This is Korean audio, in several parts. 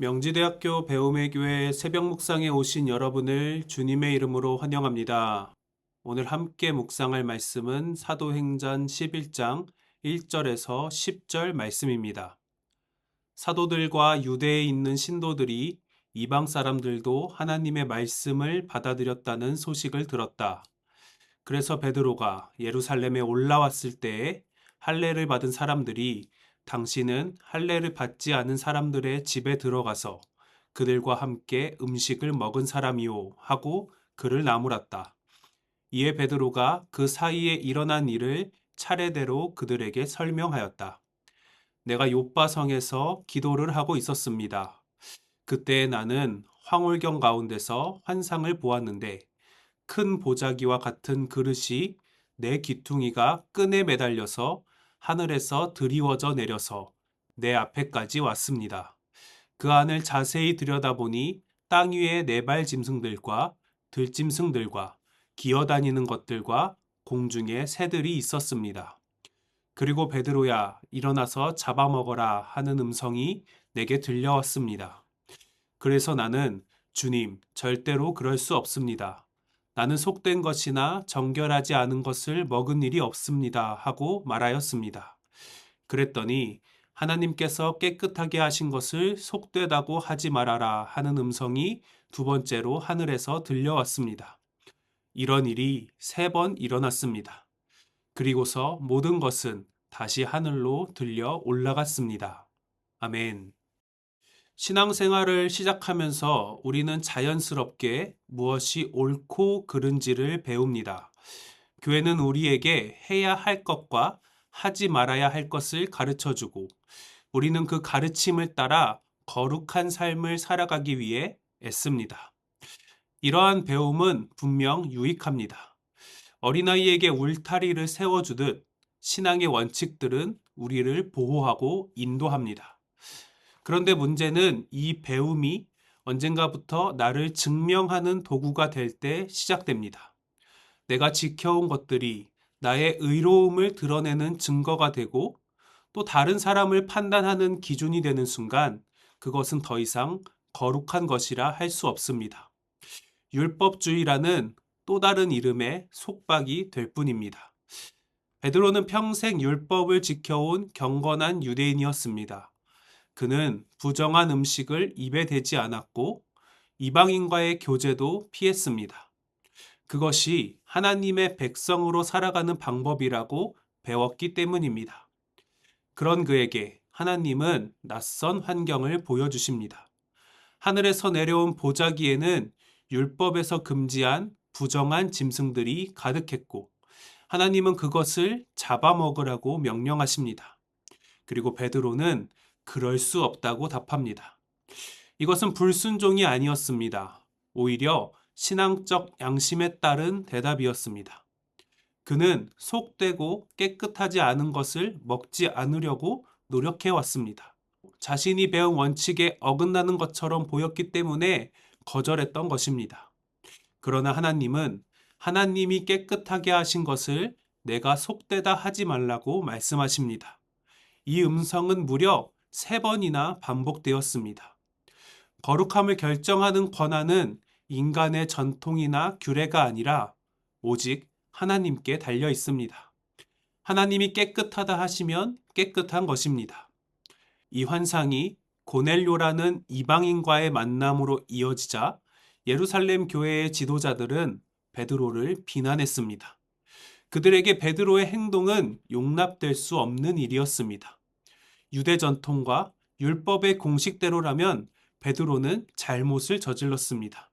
명지대학교 배움의 교회 새벽 묵상에 오신 여러분을 주님의 이름으로 환영합니다. 오늘 함께 묵상할 말씀은 사도행전 11장 1절에서 10절 말씀입니다. 사도들과 유대에 있는 신도들이 이방 사람들도 하나님의 말씀을 받아들였다는 소식을 들었다. 그래서 베드로가 예루살렘에 올라왔을 때에 할례를 받은 사람들이 당신은 할례를 받지 않은 사람들의 집에 들어가서 그들과 함께 음식을 먹은 사람이요 하고 그를 나무랐다. 이에 베드로가 그 사이에 일어난 일을 차례대로 그들에게 설명하였다. 내가 요빠성에서 기도를 하고 있었습니다. 그때 나는 황홀경 가운데서 환상을 보았는데 큰 보자기와 같은 그릇이 내 귀퉁이가 끈에 매달려서 하늘에서 드리워져 내려서 내 앞에까지 왔습니다. 그 안을 자세히 들여다보니 땅 위에 네 발 짐승들과 들짐승들과 기어다니는 것들과 공중에 새들이 있었습니다. 그리고 베드로야, 일어나서 잡아먹어라 하는 음성이 내게 들려왔습니다. 그래서 나는 주님, 절대로 그럴 수 없습니다. 나는 속된 것이나 정결하지 않은 것을 먹은 일이 없습니다 하고 말하였습니다. 그랬더니 하나님께서 깨끗하게 하신 것을 속되다고 하지 말아라 하는 음성이 두 번째로 하늘에서 들려왔습니다. 이런 일이 3번 일어났습니다. 그리고서 모든 것은 다시 하늘로 들려 올라갔습니다. 아멘. 신앙생활을 시작하면서 우리는 자연스럽게 무엇이 옳고 그른지를 배웁니다. 교회는 우리에게 해야 할 것과 하지 말아야 할 것을 가르쳐주고 우리는 그 가르침을 따라 거룩한 삶을 살아가기 위해 애씁니다. 이러한 배움은 분명 유익합니다. 어린아이에게 울타리를 세워주듯 신앙의 원칙들은 우리를 보호하고 인도합니다. 그런데 문제는 이 배움이 언젠가부터 나를 증명하는 도구가 될 때 시작됩니다. 내가 지켜온 것들이 나의 의로움을 드러내는 증거가 되고 또 다른 사람을 판단하는 기준이 되는 순간 그것은 더 이상 거룩한 것이라 할 수 없습니다. 율법주의라는 또 다른 이름의 속박이 될 뿐입니다. 베드로는 평생 율법을 지켜온 경건한 유대인이었습니다. 그는 부정한 음식을 입에 대지 않았고 이방인과의 교제도 피했습니다. 그것이 하나님의 백성으로 살아가는 방법이라고 배웠기 때문입니다. 그런 그에게 하나님은 낯선 환경을 보여주십니다. 하늘에서 내려온 보자기에는 율법에서 금지한 부정한 짐승들이 가득했고 하나님은 그것을 잡아먹으라고 명령하십니다. 그리고 베드로는 그럴 수 없다고 답합니다. 이것은 불순종이 아니었습니다. 오히려 신앙적 양심에 따른 대답이었습니다. 그는 속되고 깨끗하지 않은 것을 먹지 않으려고 노력해왔습니다. 자신이 배운 원칙에 어긋나는 것처럼 보였기 때문에 거절했던 것입니다. 그러나 하나님은 하나님이 깨끗하게 하신 것을 내가 속되다 하지 말라고 말씀하십니다. 이 음성은 무려 3번이나 반복되었습니다. 거룩함을 결정하는 권한은 인간의 전통이나 규례가 아니라 오직 하나님께 달려 있습니다. 하나님이 깨끗하다 하시면 깨끗한 것입니다. 이 환상이 고넬료라는 이방인과의 만남으로 이어지자 예루살렘 교회의 지도자들은 베드로를 비난했습니다. 그들에게 베드로의 행동은 용납될 수 없는 일이었습니다. 유대 전통과 율법의 공식대로라면 베드로는 잘못을 저질렀습니다.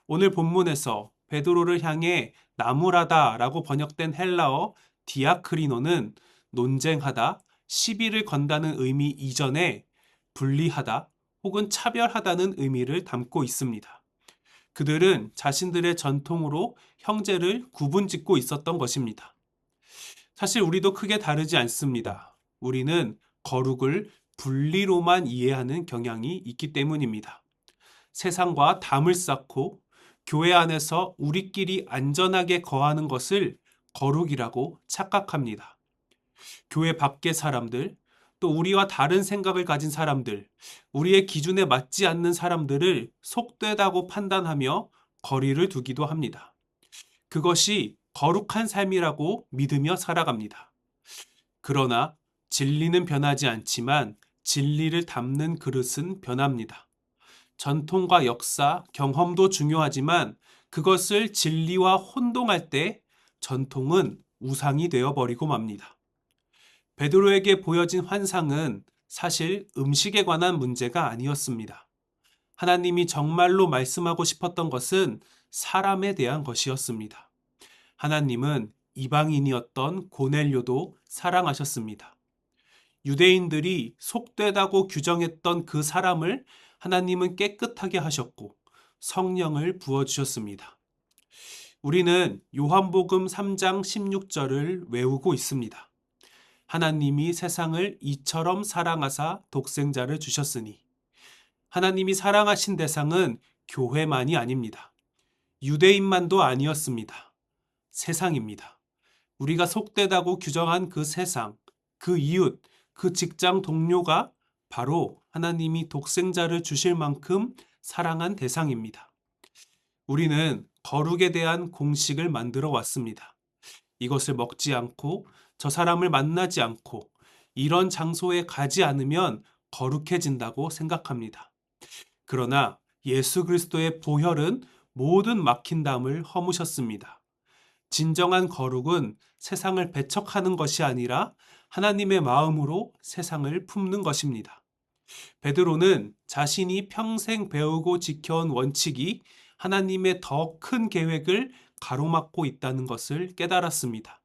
오늘 본문에서 베드로를 향해 나무라다라고 번역된 헬라어 디아크리노는 논쟁하다, 시비를 건다는 의미 이전에 분리하다 혹은 차별하다는 의미를 담고 있습니다. 그들은 자신들의 전통으로 형제를 구분짓고 있었던 것입니다. 사실 우리도 크게 다르지 않습니다. 우리는 거룩을 분리로만 이해하는 경향이 있기 때문입니다. 세상과 담을 쌓고 교회 안에서 우리끼리 안전하게 거하는 것을 거룩이라고 착각합니다. 교회 밖의 사람들, 또 우리와 다른 생각을 가진 사람들, 우리의 기준에 맞지 않는 사람들을 속되다고 판단하며 거리를 두기도 합니다. 그것이 거룩한 삶이라고 믿으며 살아갑니다. 그러나 진리는 변하지 않지만 진리를 담는 그릇은 변합니다. 전통과 역사, 경험도 중요하지만 그것을 진리와 혼동할 때 전통은 우상이 되어버리고 맙니다. 베드로에게 보여진 환상은 사실 음식에 관한 문제가 아니었습니다. 하나님이 정말로 말씀하고 싶었던 것은 사람에 대한 것이었습니다. 하나님은 이방인이었던 고넬료도 사랑하셨습니다. 유대인들이 속되다고 규정했던 그 사람을 하나님은 깨끗하게 하셨고 성령을 부어주셨습니다. 우리는 요한복음 3장 16절을 외우고 있습니다. 하나님이 세상을 이처럼 사랑하사 독생자를 주셨으니. 하나님이 사랑하신 대상은 교회만이 아닙니다. 유대인만도 아니었습니다. 세상입니다. 우리가 속되다고 규정한 그 세상, 그 이웃, 그 직장 동료가 바로 하나님이 독생자를 주실 만큼 사랑한 대상입니다. 우리는 거룩에 대한 공식을 만들어 왔습니다. 이것을 먹지 않고 저 사람을 만나지 않고 이런 장소에 가지 않으면 거룩해진다고 생각합니다. 그러나 예수 그리스도의 보혈은 모든 막힌 담을 허무셨습니다. 진정한 거룩은 세상을 배척하는 것이 아니라 하나님의 마음으로 세상을 품는 것입니다. 베드로는 자신이 평생 배우고 지켜온 원칙이 하나님의 더 큰 계획을 가로막고 있다는 것을 깨달았습니다.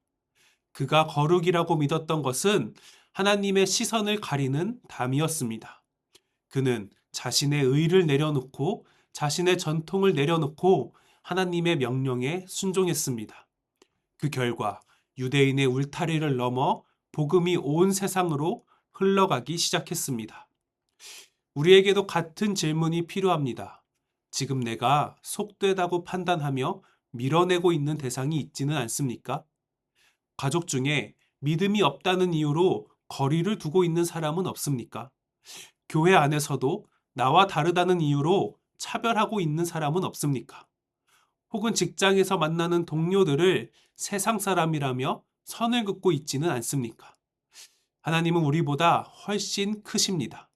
그가 거룩이라고 믿었던 것은 하나님의 시선을 가리는 담이었습니다. 그는 자신의 의를 내려놓고 자신의 전통을 내려놓고 하나님의 명령에 순종했습니다. 그 결과 유대인의 울타리를 넘어 복음이 온 세상으로 흘러가기 시작했습니다. 우리에게도 같은 질문이 필요합니다. 지금 내가 속되다고 판단하며 밀어내고 있는 대상이 있지는 않습니까? 가족 중에 믿음이 없다는 이유로 거리를 두고 있는 사람은 없습니까? 교회 안에서도 나와 다르다는 이유로 차별하고 있는 사람은 없습니까? 혹은 직장에서 만나는 동료들을 세상 사람이라며 선을 긋고 있지는 않습니까? 하나님은 우리보다 훨씬 크십니다.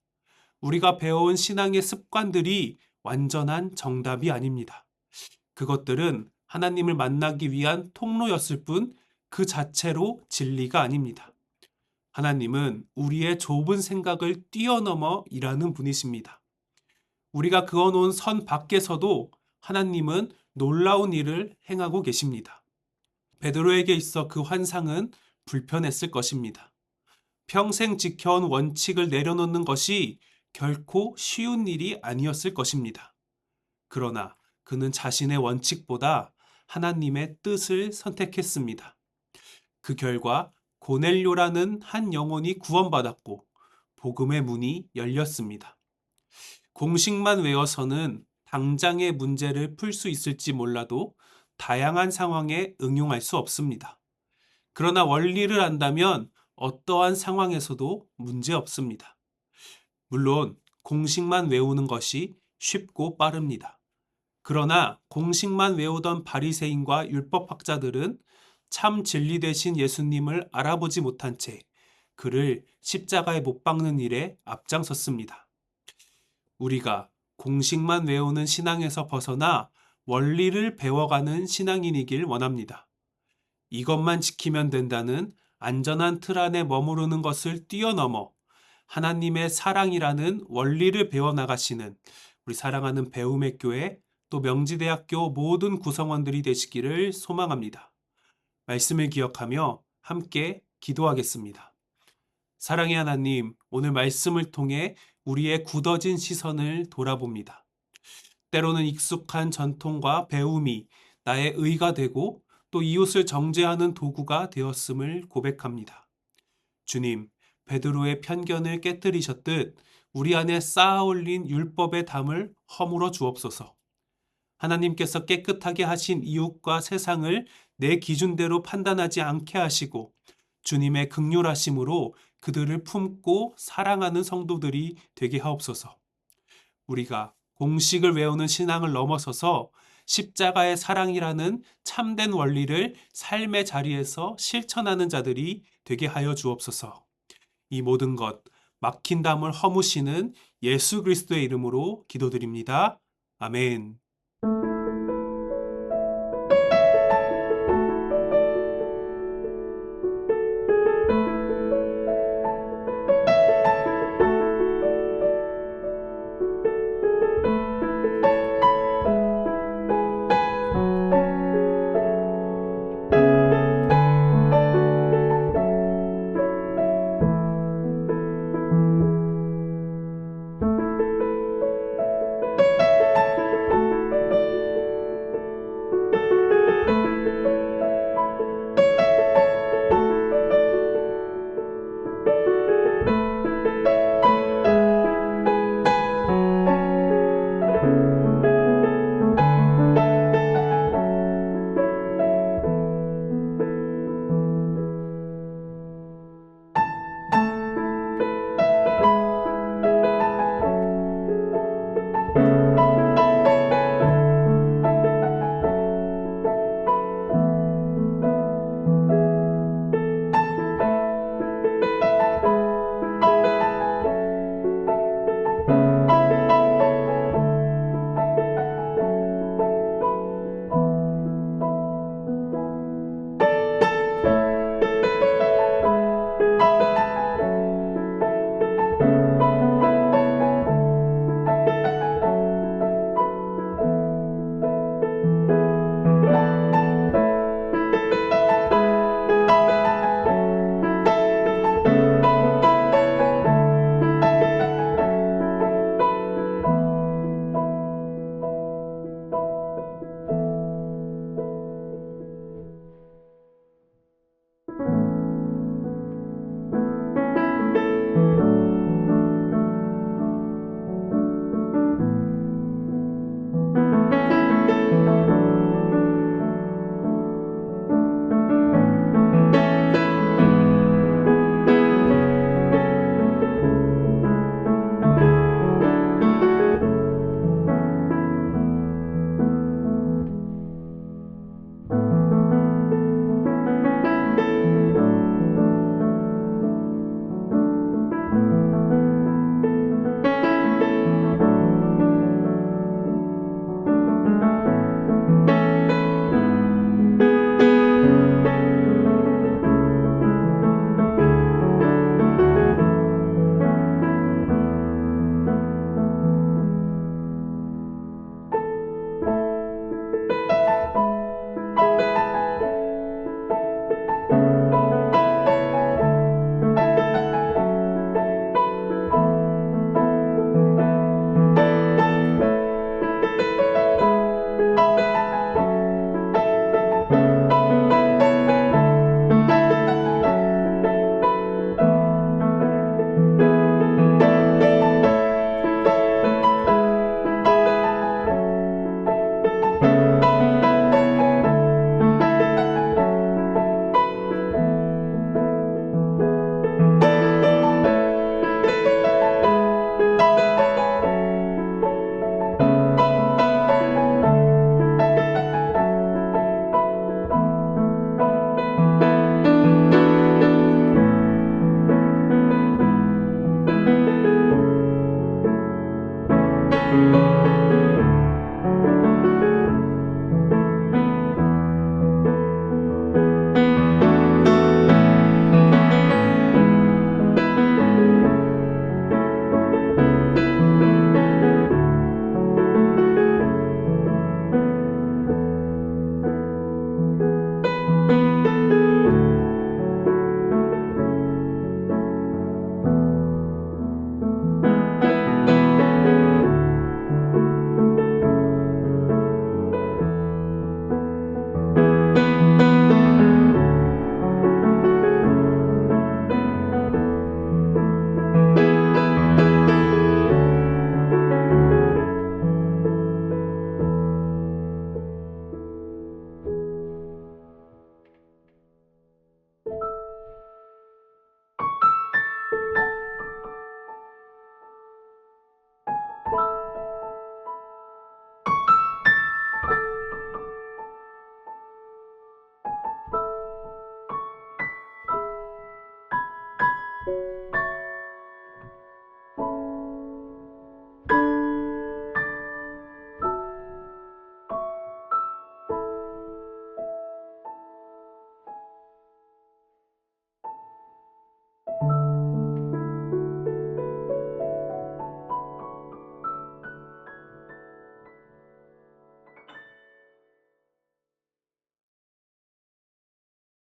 우리가 배워온 신앙의 습관들이 완전한 정답이 아닙니다. 그것들은 하나님을 만나기 위한 통로였을 뿐 그 자체로 진리가 아닙니다. 하나님은 우리의 좁은 생각을 뛰어넘어 일하는 분이십니다. 우리가 그어놓은 선 밖에서도 하나님은 놀라운 일을 행하고 계십니다. 베드로에게 있어 그 환상은 불편했을 것입니다. 평생 지켜온 원칙을 내려놓는 것이 결코 쉬운 일이 아니었을 것입니다. 그러나 그는 자신의 원칙보다 하나님의 뜻을 선택했습니다. 그 결과 고넬료라는 한 영혼이 구원받았고 복음의 문이 열렸습니다. 공식만 외워서는 당장의 문제를 풀 수 있을지 몰라도 다양한 상황에 응용할 수 없습니다. 그러나 원리를 안다면 어떠한 상황에서도 문제 없습니다. 물론 공식만 외우는 것이 쉽고 빠릅니다. 그러나 공식만 외우던 바리새인과 율법학자들은 참 진리 되신 예수님을 알아보지 못한 채 그를 십자가에 못 박는 일에 앞장섰습니다. 우리가 공식만 외우는 신앙에서 벗어나 원리를 배워가는 신앙인이길 원합니다. 이것만 지키면 된다는 안전한 틀 안에 머무르는 것을 뛰어넘어 하나님의 사랑이라는 원리를 배워나가시는 우리 사랑하는 배움의 교회 또 명지대학교 모든 구성원들이 되시기를 소망합니다. 말씀을 기억하며 함께 기도하겠습니다. 사랑의 하나님, 오늘 말씀을 통해 우리의 굳어진 시선을 돌아봅니다. 때로는 익숙한 전통과 배움이 나의 의가 되고 또 이웃을 정죄하는 도구가 되었음을 고백합니다. 주님, 베드로의 편견을 깨뜨리셨듯 우리 안에 쌓아올린 율법의 담을 허물어 주옵소서. 하나님께서 깨끗하게 하신 이웃과 세상을 내 기준대로 판단하지 않게 하시고 주님의 극률하심으로 그들을 품고 사랑하는 성도들이 되게 하옵소서. 우리가 공식을 외우는 신앙을 넘어서서 십자가의 사랑이라는 참된 원리를 삶의 자리에서 실천하는 자들이 되게 하여 주옵소서. 이 모든 것 막힌 담을 허무시는 예수 그리스도의 이름으로 기도드립니다. 아멘.